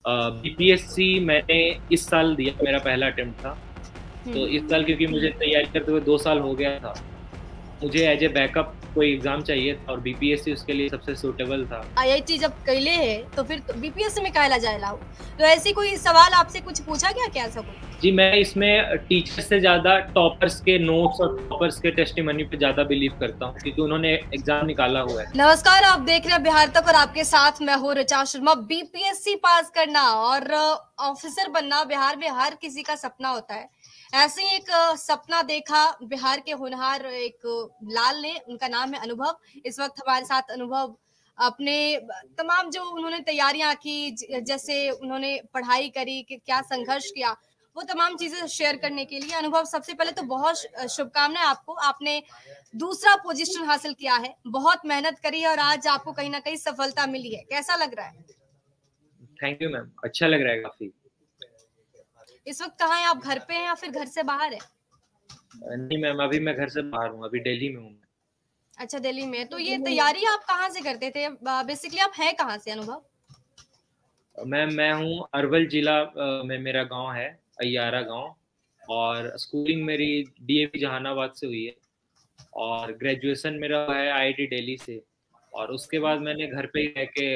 BPSC मैंने इस साल दिया, मेरा पहला अटेम्प्ट था। तो इस साल क्योंकि मुझे तैयारी करते हुए 2 साल हो गया था, मुझे एज़ ए बैकअप कोई एग्ज़ाम चाहिए था और बीपीएससी उसके लिए सबसे सूटेबल था। आईआईटी जब कैले है तो फिर तो बीपीएससी में काहेला जाएला हो? तो ऐसी कोई सवाल आपसे कुछ पूछा गया क्या ऐसा कोई? जी, मैं इसमें टीचर से ज़्यादा टॉपर्स के नोट्स और टॉपर्स के टेस्टिमनी पे ज़्यादा बिलीव करता हूँ क्योंकि उन्होंने एग्ज़ाम निकाला हुआ है। नमस्कार, आप देख रहे हैं बिहार तक और आपके साथ मैं हूँ ऋचा शर्मा। बीपीएससी पास करना और ऑफिसर बनना बिहार में हर किसी का सपना होता है। ऐसे ही एक सपना देखा बिहार के होनहार एक लाल ने, उनका नाम है अनुभव। इस वक्त हमारे साथ अनुभव अपने तमाम जो उन्होंने तैयारियां की, जैसे उन्होंने पढ़ाई करी, कि क्या संघर्ष किया, वो तमाम चीजें शेयर करने के लिए। अनुभव, सबसे पहले तो बहुत शुभकामनाएं आपको। आपने दूसरा पोजीशन हासिल किया है, बहुत मेहनत करी है और आज आपको कहीं ना कहीं सफलता मिली है। कैसा लग रहा है? थैंक यू मैम, अच्छा लग रहा है काफ़ी। इस वक्त कहाँ हैं आप? घर पे हैं या फिर घर से बाहर है? नहीं मैम, अभी मैं घर से बाहर हूँ, अभी दिल्ली में हूँ मैं। अच्छा, दिल्ली में। तो ये तैयारी आप कहाँ से करते थे? बेसिकली आप हैं कहाँ से अनुभव? मैम मैं हूँ अरवल जिला में मेरा गाँव है, अय्यारा गाँव। और स्कूलिंग मेरी डीएवी जहानाबाद से हुई है और ग्रेजुएशन मेरा हुआ है आईआईटी दिल्ली से। और उसके बाद मैंने घर पे ही रह के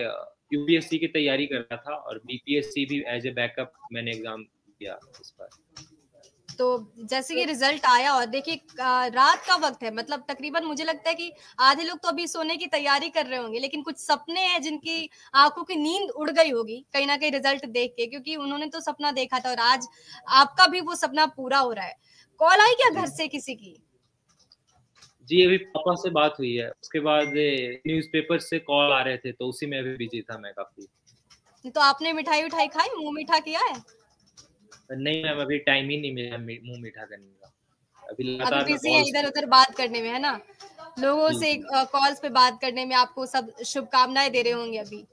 यूपीएससी की तैयारी कर रहा था और बीपीएससी भी एज ए बैकअप मैंने एग्ज़ाम दिया इस बार। तो जैसे कि रिजल्ट आया और देखिए रात का वक्त है, मतलब तकरीबन मुझे लगता है कि आधे लोग तो अभी सोने की तैयारी कर रहे होंगे, लेकिन कुछ सपने हैं जिनकी आंखों की नींद उड़ गई होगी कहीं ना कहीं रिजल्ट देख के, क्योंकि उन्होंने तो सपना देखा था और आज आपका भी वो सपना पूरा हो रहा है। कॉल आई क्या जी। घर से किसी की? जी, अभी पापा से बात हुई है, उसके बाद न्यूज़पेपर से कॉल आ रहे थे, तो उसी में अभी बिज़ी था मैं काफ़ी। तो आपने मिठाई उठाई खाई, मुंह मीठा किया है? नहीं मैम, अभी टाइम ही नहीं मिला मुँह मीठा करने का। अभी अभी लगातार मैं बिजी है कॉल्स इधर उधर बात करने में, है ना? लोगों जी, से जी। कॉल्स पे बात करने में आपको सब शुभकामनाएं दे रहे होंगे अभी।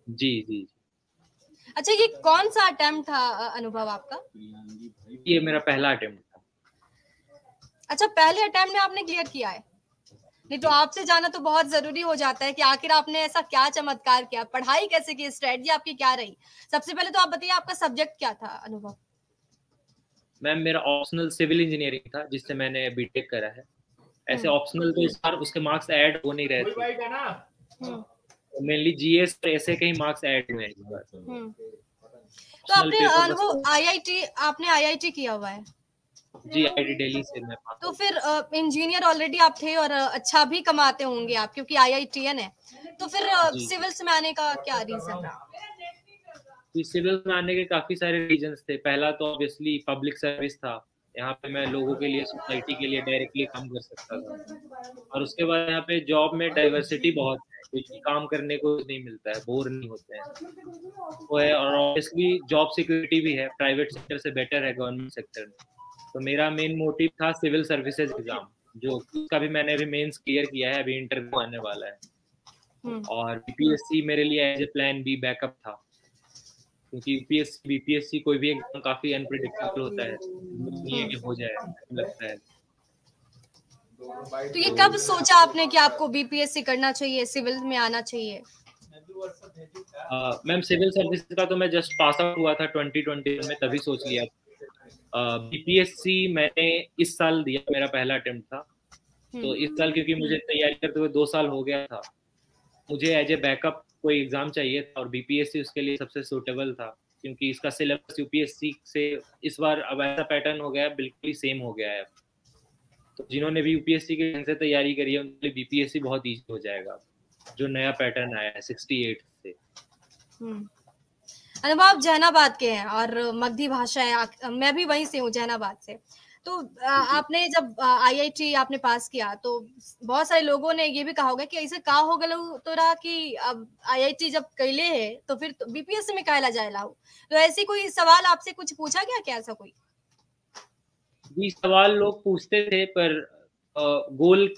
जी, जी। अच्छा, ये कौन सा अटेम्प्ट था अनुभव आपका? ये मेरा पहला अटेम्प्ट था। अच्छा, पहले अटेम्प्ट में आपने क्लियर किया है। नहीं तो जी। आपसे जानना तो बहुत ज़रूरी हो जाता है कि आखिर आपने ऐसा क्या चमत्कार किया? पढ़ाई कैसे की? स्ट्रैटेजी आपकी क्या रही? सबसे पहले तो आप बताइए, आपका सब्जेक्ट क्या था अनुभव? मैम मेरा ऑप्शनल सिविल इंजीनियरिंग था, जिससे मैंने बीटेक करा है। ऐसे हुँ, ऑप्शनल तो इस बार उसके मार्क्स ऐड हो नहीं रहे थे। हुँ, मेनली जीएस और ऐसे के ही मार्क्स ऐड हुए हैं इस बार। हुँ। तो ऑप्शनल आपने पेपर बस। अनुभव आईआईटी, आपने आईआईटी किया हुआ है। जी, आईआईटी दिल्ली से मैं पास तो आउट फिर हूँ। इंजीनियर ऑलरेडी आप थे और अच्छा भी कमाते होंगे आप, क्योंकि आईआईटीएन है। तो फिर जी, जी। सिविल्स में आने का क्या रीज़न रहा? जी, सिविल में आने के काफ़ी सारे रीज़न्स थे। पहला तो ऑब्वियसली पब्लिक सर्विस था। यहाँ पे मैं लोगों के लिए, सोसाइटी के लिए डायरेक्टली काम कर सकता था। और उसके बाद यहाँ पे जॉब में डाइवर्सिटी बहुत है, क्योंकि काम करने को नहीं मिलता है, बोर नहीं होते हैं। वो है और ऑब्वियसली जॉब सिक्योरिटी भी है, प्राइवेट सेक्टर से बेटर है गवर्नमेंट सेक्टर में। तो मेरा मेन मोटिव था सिविल सर्विसेज एग्ज़ाम, जो उसका भी मैंने अभी मेंस क्लियर किया है, अभी इंटरव्यू आने वाला है। हुँ। और बीपीएससी मेरे लिए as a plan B backup था, क्योंकि यूपीएससी बीपीएससी कोई भी एग्ज़ाम काफ़ी अनप्रेडिक्टेबल होता है। नहीं है हुँ। कि हो जाए, टाइम लगता है। तो ये तो कब सोचा आपने कि आपको बीपीएससी करना चाहिए, सिविल में आना चाहिए? मैम सिविल सर्विसेज का तो मैं जस्ट पास आउट हुआ था 2021 में, तभी सोच लिया। बीपीएससी मैंने इस साल दिया, मेरा पहला अटेम्प्ट था। हुँ। तो इस साल क्योंकि मुझे तैयारी करते हुए 2 साल हो गया था, मुझे एज़ ए बैकअप कोई एग्ज़ाम चाहिए था और बीपीएससी उसके लिए सबसे सूटेबल था, क्योंकि इसका सिलेबस यूपीएससी से इस बार अब ऐसा पैटर्न हो गया है, बिल्कुल ही सेम हो गया है। तो जिन्होंने भी यूपीएससी के ढंग से तैयारी करी है, उनके लिए बीपीएससी बहुत ईज़ी हो जाएगा, जो नया पैटर्न आया है 68 से। हुँ। अनुभव, आप जहानाबाद के हैं और मगधी भाषा है, मैं भी वहीं से हूँ, जहानाबाद से। तो जी, जी। आपने जब आईआईटी आपने पास किया तो बहुत सारे लोगों ने ये भी कहा होगा कि ऐसे का हो गलो तो रहा कि अब आईआईटी जब कैले है तो फिर तो बीपीएससी में काहेला जाएला हो? तो ऐसी कोई सवाल आपसे कुछ पूछा गया क्या ऐसा कोई? जी, सवाल लोग पूछते थे पर गोल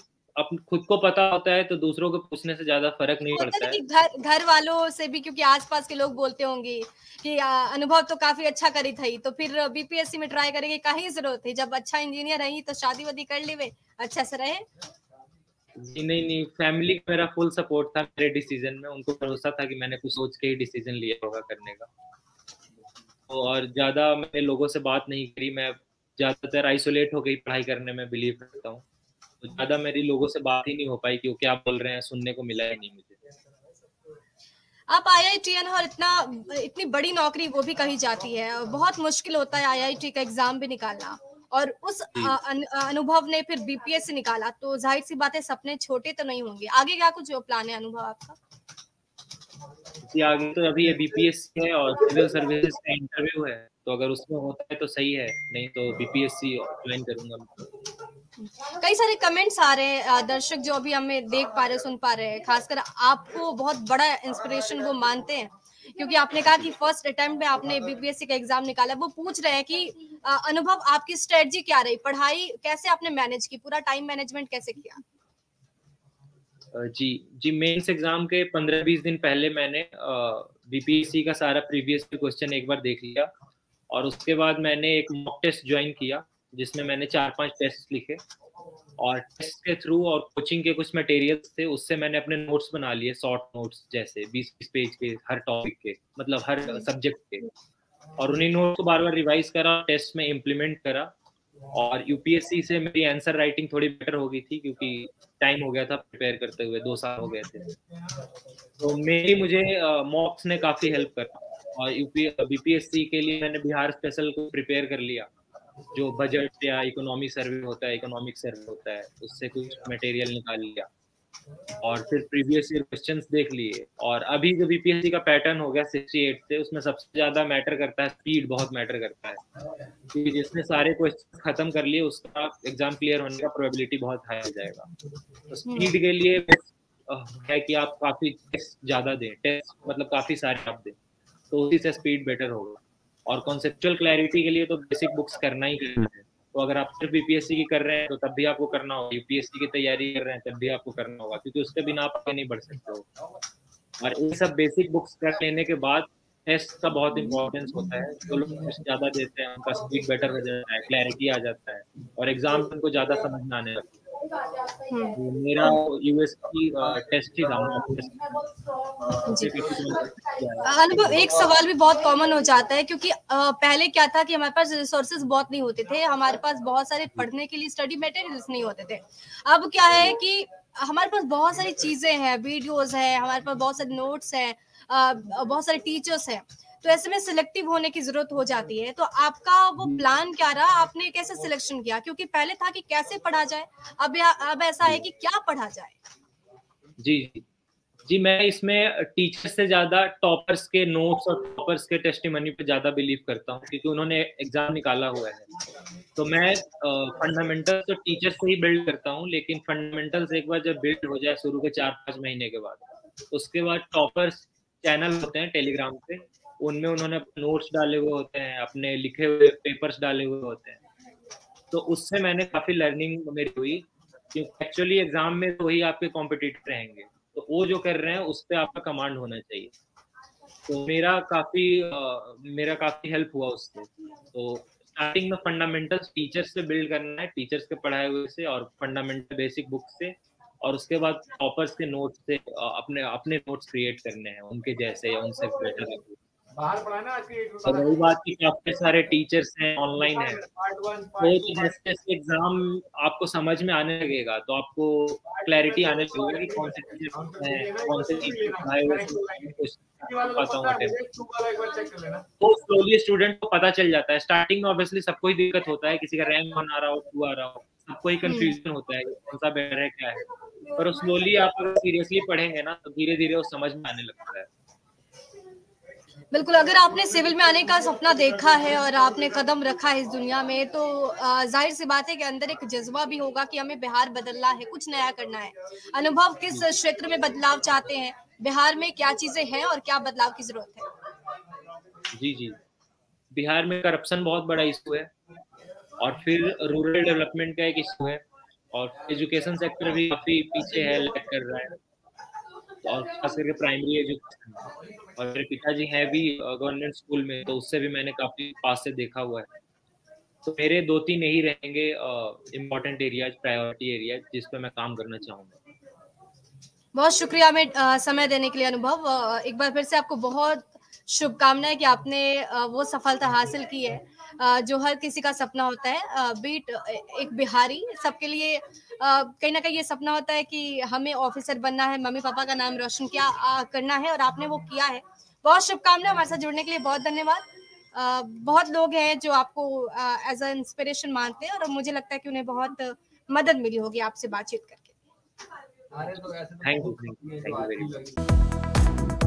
खुद को पता होता है तो दूसरों को पूछने से ज़्यादा फ़र्क नहीं होता है पड़ता ना है। कि घर घर वालों से भी, क्योंकि आस-पास के लोग बोलते होंगे कि अनुभव तो काफ़ी अच्छा करी थई, तो फिर बीपीएससी में ट्राई करेंगे, काहे ज़रूरत है? जब अच्छा इंजीनियर रही तो शादी-वादी कर लेवे, अच्छा से रहे। जी, नहीं, नहीं, फैमिली का मेरा फुल सपोर्ट था मेरे डिसीज़न में, उनको भरोसा था कि मैंने कुछ सोच के ही डिसीज़न लिया होगा करने का। और ज़्यादा मैंने लोगों से बात नहीं करी। मैं ज़्यादातर आइसोलेट हो गई पढ़ाई करने में बिलीव करता हूँ। तो ज़्यादा मेरी लोगों से बात ही नहीं हो पाई कि वो क्या बोल रहे हैं, सुनने को मिला ही नहीं मुझे। आप आईआईटीएन और इतनी बड़ी नौकरी वो भी कही जाती है, बहुत मुश्किल होता है आईआईटी का एग्जाम भी निकालना, और उस अनुभव ने फिर बीपीएससी निकाला, तो जाहिर सी बात है सपने छोटे तो नहीं होंगे। आगे क्या कुछ प्लान है अनुभव आपका? जी, आगे तो अभी ये बीपीएससी है और सिविल सर्विसेज का इंटरव्यू है, तो अगर उसमें होता है तो सही है, नहीं तो बीपीएससी ज्वाइन करूंगा। कई सारे कमेंट्स आ रहे हैं, दर्शक जो अभी हमें देख पा रहे सुन पा रहे हैं, खासकर आपको बहुत बड़ा इंस्पिरेशन वो मानते हैं, क्योंकि आपने कहा कि फर्स्ट अटेम्प्ट में आपने बीपीएससी का एग्जाम निकाला। वो पूछ रहे हैं कि अनुभव आपकी स्ट्रेटजी क्या रही, पढ़ाई कैसे आपने मैनेज की, पूरा टाइम मैनेजमेंट कैसे किया? जी, मेंस एग्जाम के 15-20 दिन पहले मैंने बीपीएससी का सारा प्रीवियस क्वेश्चन एक बार देख लिया, और उसके बाद मैंने एक मॉक टेस्ट ज्वाइन किया जिसमें मैंने 4-5 टेस्ट लिखे, और टेस्ट के थ्रू और कोचिंग के कुछ मटेरियल्स थे उससे मैंने अपने नोट्स बना लिए, शॉर्ट नोट्स जैसे 20-20 पेज के हर टॉपिक के, मतलब हर सब्जेक्ट के, और उन्हीं नोट्स को बार बार रिवाइज करा, टेस्ट में इम्प्लीमेंट करा। और यूपीएससी से मेरी आंसर राइटिंग थोड़ी बेटर हो गई थी क्योंकि टाइम हो गया था प्रिपेयर करते हुए, 2 साल हो गए थे। तो मेरी मुझे मॉक्स ने काफ़ी हेल्प करा, और बीपीएससी के लिए मैंने बिहार स्पेशल को प्रिपेयर कर लिया, जो बजट या इकोनॉमी सर्वे होता है, इकोनॉमिक सर्वे होता है, उससे कुछ मटेरियल निकाल लिया, और फिर प्रीवियस ईयर क्वेश्चंस देख लिए। और अभी जो बीपीएससी का पैटर्न हो गया 68 से, उसमें सबसे ज़्यादा मैटर करता है स्पीड, बहुत मैटर करता है, क्योंकि जिसने सारे क्वेश्चन खत्म कर लिए उसका एग्जाम क्लियर होने का प्रोबेबिलिटी बहुत हाई हो जाएगा। तो स्पीड के लिए है कि आप काफ़ी टेस्ट ज़्यादा दें, टेस्ट मतलब काफ़ी सारे आप दें, तो उसी से स्पीड बेटर होगा। और कॉन्सेप्चुअल क्लैरिटी के लिए तो बेसिक बुक्स करना ही करना है। तो अगर आप सिर्फ बीपीएससी की कर रहे हैं तो तब भी आपको करना होगा, यूपीएससी की तैयारी कर रहे हैं तब भी आपको करना होगा, क्योंकि उसके बिना आप आगे नहीं बढ़ सकते हो। और इन सब बेसिक बुक्स कर लेने के बाद टेस्ट का बहुत इंपॉर्टेंस होता है। जो लोग टेस्ट ज़्यादा देते हैं उनका स्पीड बेटर हो जाता है, क्लैरिटी आ जाता है, और एग्जाम में उनको ज़्यादा समझ में आने लगता है। तो मेरा यूएस की टेस्ट ही था, मॉक टेस्ट। अनुभव, एक सवाल भी बहुत कॉमन हो जाता है, क्योंकि पहले क्या था कि हमारे पास रिसोर्सेज बहुत नहीं होते थे, हमारे पास बहुत सारे पढ़ने के लिए स्टडी मटेरियल्स नहीं होते थे। अब क्या है कि हमारे पास बहुत सारी चीजें हैं, वीडियोस है, हमारे पास बहुत सारे नोट्स हैं, बहुत सारे टीचर्स हैं, तो ऐसे में सिलेक्टिव होने की जरूरत हो जाती है। तो आपका वो प्लान क्या रहा, आपने कैसे सिलेक्शन किया? क्योंकि पहले था कि कैसे पढ़ा जाए, अब ऐसा है कि क्या पढ़ा जाए। जी, मैं इसमें टीचर से ज़्यादा टॉपर्स के नोट्स और टॉपर्स के टेस्टिमनी पे ज़्यादा बिलीव करता हूँ, क्योंकि उन्होंने एग्जाम निकाला हुआ है। तो मैं फंडामेंटल्स तो टीचर से ही बिल्ड करता हूँ, लेकिन फंडामेंटल्स एक बार जब बिल्ड हो जाए शुरू के 4-5 महीने के बाद, उसके बाद टॉपर्स चैनल होते हैं टेलीग्राम पे, उनमें उन्होंने नोट्स डाले हुए होते हैं, अपने लिखे हुए पेपर्स डाले हुए होते हैं, तो उससे मैंने काफ़ी लर्निंग मेरी हुई, क्योंकि एक्चुअली एग्जाम में तो वही आपके कॉम्पिटिटर रहेंगे, तो वो जो कर रहे हैं उस पर आपका कमांड होना चाहिए। तो मेरा काफ़ी हेल्प हुआ उससे। तो स्टार्टिंग में फंडामेंटल्स टीचर्स से बिल्ड करना है, टीचर्स के पढ़ाए हुए से और फंडामेंटल बेसिक बुक से, और उसके बाद टॉपर्स के नोट्स से अपने अपने नोट्स क्रिएट करने हैं उनके जैसे या उनसे बेटर। और रही बात की काफी सारे टीचर्स हैं, ऑनलाइन है, तो जैसे एग्जाम आपको समझ में आने लगेगा तो आपको क्लैरिटी आने लगेगी कि कौन से टीचर हैं, कौन से टीचर पढ़ाए हुए तो स्लोली स्टूडेंट को पता चल जाता है। स्टार्टिंग में ऑब्वियसली सबको ही दिक्कत होता है, किसी का रैंक 1 आ रहा हो, 2 आ रहा हो, सबको ही कंफ्यूजन होता है कौन सा बेटर है क्या है, पर स्लोली आप अगर सीरियसली पढ़ेंगे ना तो धीरे धीरे वो समझ में आने लगता है। बिल्कुल, अगर आपने सिविल में आने का सपना देखा है और आपने कदम रखा है इस दुनिया में, तो जाहिर सी बात है कि अंदर एक जज्बा भी होगा कि हमें बिहार बदलना है, कुछ नया करना है। अनुभव, किस क्षेत्र में बदलाव चाहते हैं? बिहार में क्या चीजें हैं और क्या बदलाव की जरूरत है? जी, बिहार में करप्शन बहुत बड़ा इशू है, और फिर रूरल डेवलपमेंट का एक इशू है, और एजुकेशन सेक्टर भी काफी पीछे है, लैग कर रहा है, और खास करके प्राइमरी एजुकेशन। और मेरे पिताजी हैं भी गवर्नमेंट स्कूल में, तो उससे भी मैंने काफी पास से देखा हुआ है। तो मेरे 2-3 यही रहेंगे इम्पोर्टेंट एरियाज, प्रायोरिटी एरियाज, जिस पे मैं काम करना चाहूंगा। बहुत शुक्रिया हमें समय देने के लिए अनुभव। एक बार फिर से आपको बहुत शुभकामनाएं कि आपने वो सफलता हासिल की है जो हर किसी का सपना होता है। बीट एक बिहारी सबके लिए कहीं ना कहीं ये सपना होता है कि हमें ऑफिसर बनना है, मम्मी पापा का नाम रोशन करना है, और आपने वो किया है। बहुत शुभकामनाएं, हमारे साथ जुड़ने के लिए बहुत धन्यवाद। बहुत लोग हैं जो आपको एज अ इंस्पिरेशन मानते हैं, और मुझे लगता है कि उन्हें बहुत मदद मिली होगी आपसे बातचीत करके। Thank you very much.